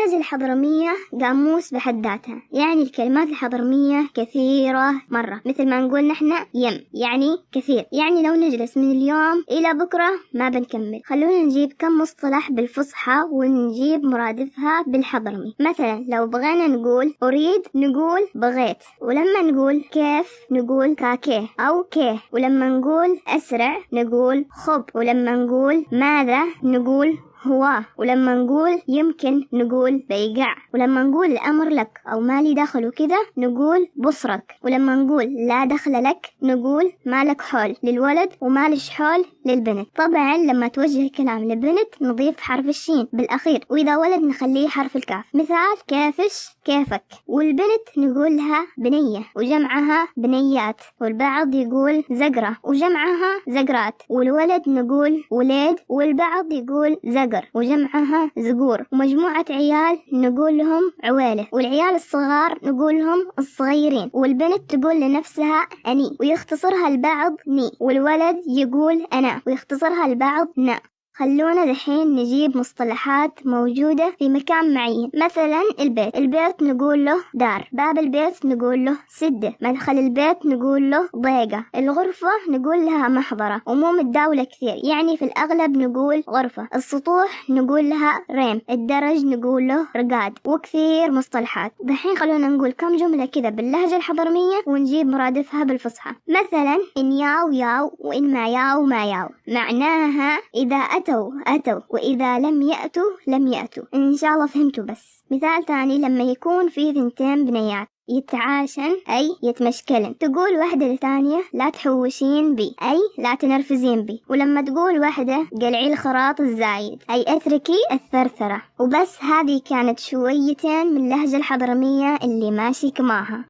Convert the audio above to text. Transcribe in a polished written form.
اللهجة الحضرمية قاموس بحد ذاتها، يعني الكلمات الحضرمية كثيرة مرة، مثل ما نقول نحن يم يعني كثير، يعني لو نجلس من اليوم إلى بكرة ما بنكمل. خلونا نجيب كم مصطلح بالفصحى ونجيب مرادفها بالحضرمي. مثلا لو بغينا نقول أريد نقول بغيت، ولما نقول كيف نقول كاكيه أو كيه، ولما نقول أسرع نقول خب، ولما نقول ماذا نقول هو، ولما نقول يمكن نقول بيقع، ولما نقول الأمر لك أو مالي دخل وكذا نقول بصرك، ولما نقول لا دخل لك نقول مالك حول للولد ومالش حول للبنت. طبعا لما توجه كلام لبنت نضيف حرف الشين بالأخير، وإذا ولد نخليه حرف الكاف. مثال كيفش كيفك، والبنت نقول لها بنية وجمعها بنيات، والبعض يقول زقرة وجمعها زقرات، والولد نقول وليد والبعض يقول زقر وجمعها زقور، ومجموعة عيال نقول لهم عويلة، والعيال الصغار نقول لهم الصغيرين، والبنت تقول لنفسها أني ويختصرها البعض ني، والولد يقول أنا ويختصرها البعض نا. خلونا دحين نجيب مصطلحات موجودة في مكان معين. مثلا البيت نقول له دار، باب البيت نقول له سدة، مدخل البيت نقول له ضيقة، الغرفة نقول لها محضرة، عموم الدولة كثير يعني في الأغلب نقول غرفة، السطوح نقول لها ريم، الدرج نقول له رقاد، وكثير مصطلحات. دحين خلونا نقول كم جملة كذا باللهجة الحضرمية ونجيب مرادفها بالفصحى. مثلا إن ياو ياو، وإن ما ياو ما ياو، معناها إذا أتوا وإذا لم يأتوا لم يأتوا. إن شاء الله فهمتوا. بس مثال تاني لما يكون في ثنتين بنيات يتعاشن أي يتمشكلن، تقول واحدة لثانية لا تحوشين بي أي لا تنرفزين بي، ولما تقول واحدة قلعي الخراط الزايد أي اتركي الثرثرة. وبس هذه كانت شويتين من اللهجة الحضرمية اللي ماشي كماها.